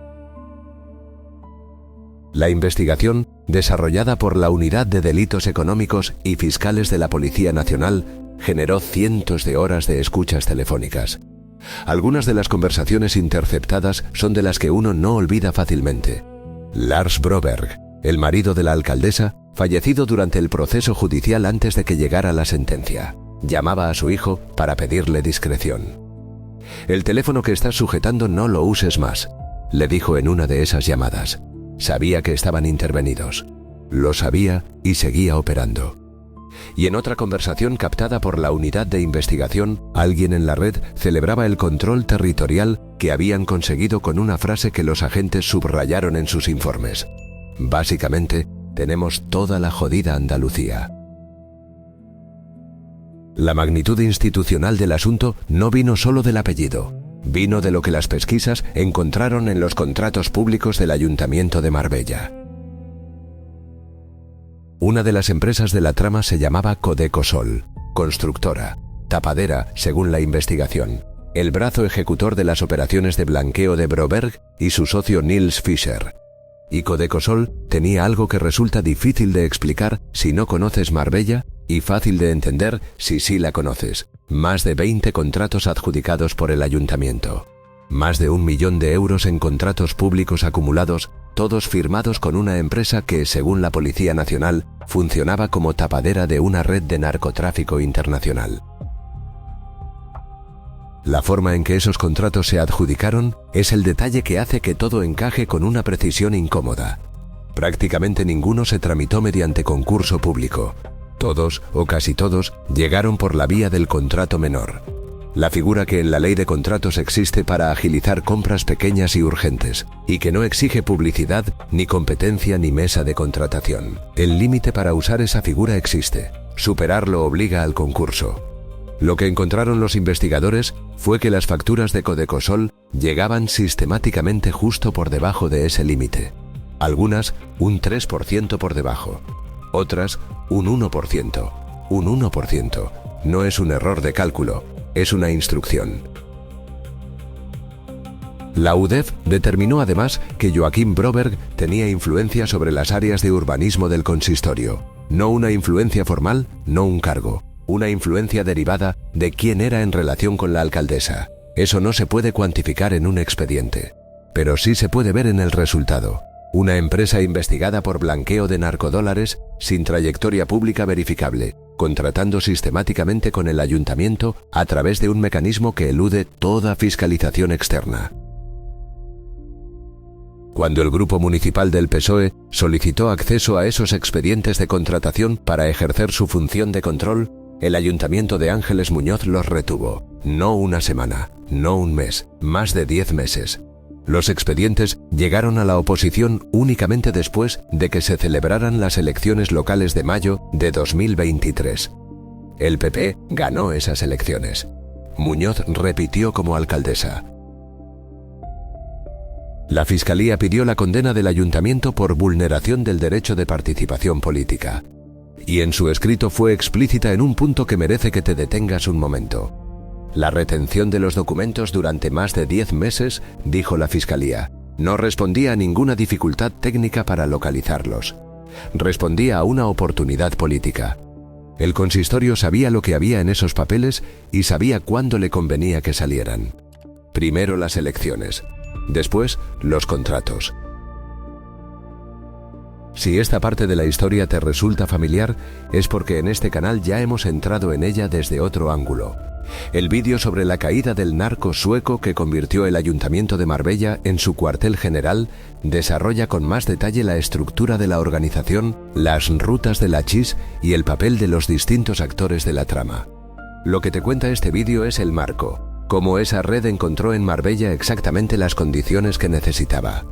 La investigación, desarrollada por la Unidad de Delitos Económicos y Fiscales de la Policía Nacional, generó cientos de horas de escuchas telefónicas. Algunas de las conversaciones interceptadas son de las que uno no olvida fácilmente. Lars Broberg, el marido de la alcaldesa, fallecido durante el proceso judicial antes de que llegara la sentencia, llamaba a su hijo para pedirle discreción. «El teléfono que estás sujetando no lo uses más», le dijo en una de esas llamadas. Sabía que estaban intervenidos. Lo sabía y seguía operando. Y en otra conversación captada por la unidad de investigación, alguien en la red celebraba el control territorial que habían conseguido con una frase que los agentes subrayaron en sus informes. Básicamente, tenemos toda la jodida Andalucía. La magnitud institucional del asunto no vino solo del apellido, vino de lo que las pesquisas encontraron en los contratos públicos del Ayuntamiento de Marbella. Una de las empresas de la trama se llamaba Codecosol, constructora, tapadera según la investigación, el brazo ejecutor de las operaciones de blanqueo de Broberg y su socio Nils Fischer. Y Codecosol tenía algo que resulta difícil de explicar si no conoces Marbella y fácil de entender si sí la conoces. Más de 20 contratos adjudicados por el ayuntamiento. Más de 1 millón de euros en contratos públicos acumulados, todos firmados con una empresa que, según la Policía Nacional, funcionaba como tapadera de una red de narcotráfico internacional. La forma en que esos contratos se adjudicaron es el detalle que hace que todo encaje con una precisión incómoda. Prácticamente ninguno se tramitó mediante concurso público. Todos, o casi todos, llegaron por la vía del contrato menor. La figura que en la ley de contratos existe para agilizar compras pequeñas y urgentes, y que no exige publicidad, ni competencia ni mesa de contratación. El límite para usar esa figura existe. Superarlo obliga al concurso. Lo que encontraron los investigadores fue que las facturas de Codecosol llegaban sistemáticamente justo por debajo de ese límite. Algunas un 3% por debajo, otras un 1%. Un 1%. No es un error de cálculo, es una instrucción. La UDEF determinó además que Joaquim Broberg tenía influencia sobre las áreas de urbanismo del consistorio. No una influencia formal, no un cargo. Una influencia derivada de quién era en relación con la alcaldesa. Eso no se puede cuantificar en un expediente, pero sí se puede ver en el resultado. Una empresa investigada por blanqueo de narcodólares sin trayectoria pública verificable, contratando sistemáticamente con el ayuntamiento a través de un mecanismo que elude toda fiscalización externa. Cuando el grupo municipal del PSOE solicitó acceso a esos expedientes de contratación para ejercer su función de control, el ayuntamiento de Ángeles Muñoz los retuvo. No una semana, no un mes, más de 10 meses. Los expedientes llegaron a la oposición únicamente después de que se celebraran las elecciones locales de mayo de 2023. El PP ganó esas elecciones. Muñoz repitió como alcaldesa. La Fiscalía pidió la condena del ayuntamiento por vulneración del derecho de participación política. Y en su escrito fue explícita en un punto que merece que te detengas un momento. La retención de los documentos durante más de 10 meses, dijo la Fiscalía, no respondía a ninguna dificultad técnica para localizarlos. Respondía a una oportunidad política. El consistorio sabía lo que había en esos papeles y sabía cuándo le convenía que salieran. Primero las elecciones, después los contratos. Si esta parte de la historia te resulta familiar, es porque en este canal ya hemos entrado en ella desde otro ángulo. El vídeo sobre la caída del narco sueco que convirtió el Ayuntamiento de Marbella en su cuartel general desarrolla con más detalle la estructura de la organización, las rutas del hachís y el papel de los distintos actores de la trama. Lo que te cuenta este vídeo es el marco, cómo esa red encontró en Marbella exactamente las condiciones que necesitaba.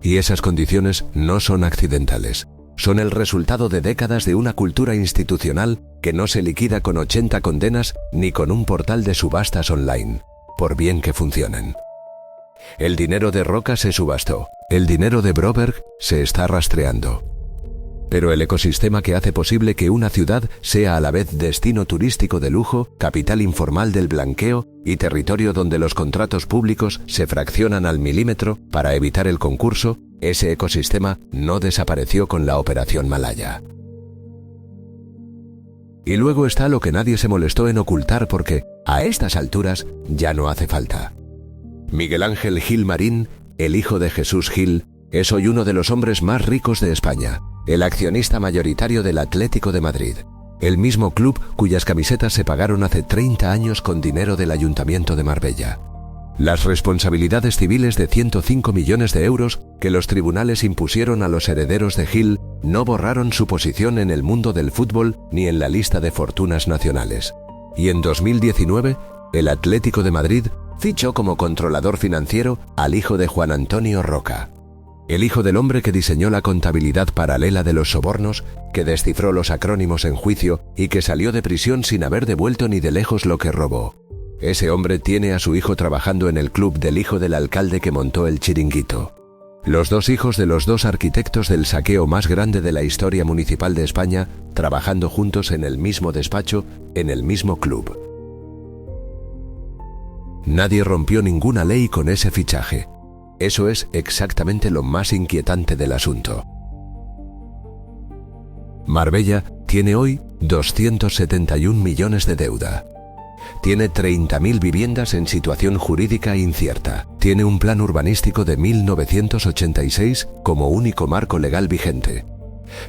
Y esas condiciones no son accidentales. Son el resultado de décadas de una cultura institucional que no se liquida con 80 condenas ni con un portal de subastas online, por bien que funcionen. El dinero de Roca se subastó, el dinero de Broberg se está rastreando. Pero el ecosistema que hace posible que una ciudad sea a la vez destino turístico de lujo, capital informal del blanqueo y territorio donde los contratos públicos se fraccionan al milímetro para evitar el concurso, ese ecosistema no desapareció con la Operación Malaya. Y luego está lo que nadie se molestó en ocultar porque, a estas alturas, ya no hace falta. Miguel Ángel Gil Marín, el hijo de Jesús Gil, es hoy uno de los hombres más ricos de España, el accionista mayoritario del Atlético de Madrid, el mismo club cuyas camisetas se pagaron hace 30 años con dinero del Ayuntamiento de Marbella. Las responsabilidades civiles de 105 millones de euros que los tribunales impusieron a los herederos de Gil no borraron su posición en el mundo del fútbol ni en la lista de fortunas nacionales. Y en 2019, el Atlético de Madrid fichó como controlador financiero al hijo de Juan Antonio Roca. El hijo del hombre que diseñó la contabilidad paralela de los sobornos, que descifró los acrónimos en juicio y que salió de prisión sin haber devuelto ni de lejos lo que robó. Ese hombre tiene a su hijo trabajando en el club del hijo del alcalde que montó el Chiringuito. Los dos hijos de los dos arquitectos del saqueo más grande de la historia municipal de España, trabajando juntos en el mismo despacho, en el mismo club. Nadie rompió ninguna ley con ese fichaje. Eso es exactamente lo más inquietante del asunto. Marbella tiene hoy 271 millones de deuda. Tiene 30.000 viviendas en situación jurídica incierta. Tiene un plan urbanístico de 1986 como único marco legal vigente.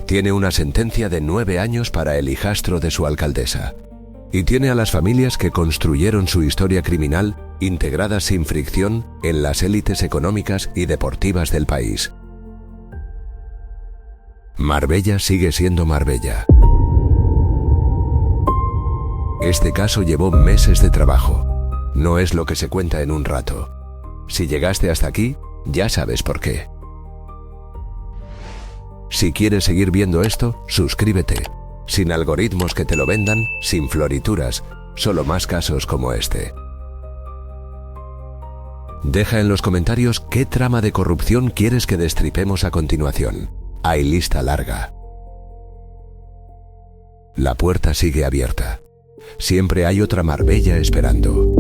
Tiene una sentencia de 9 años para el hijastro de su alcaldesa. Y tiene a las familias que construyeron su historia criminal integradas sin fricción en las élites económicas y deportivas del país. Marbella sigue siendo Marbella. Este caso llevó meses de trabajo. No es lo que se cuenta en un rato. Si llegaste hasta aquí, ya sabes por qué. Si quieres seguir viendo esto, suscríbete. Sin algoritmos que te lo vendan, sin florituras, solo más casos como este. Deja en los comentarios qué trama de corrupción quieres que destripemos a continuación. Hay lista larga. La puerta sigue abierta. Siempre hay otra Marbella esperando.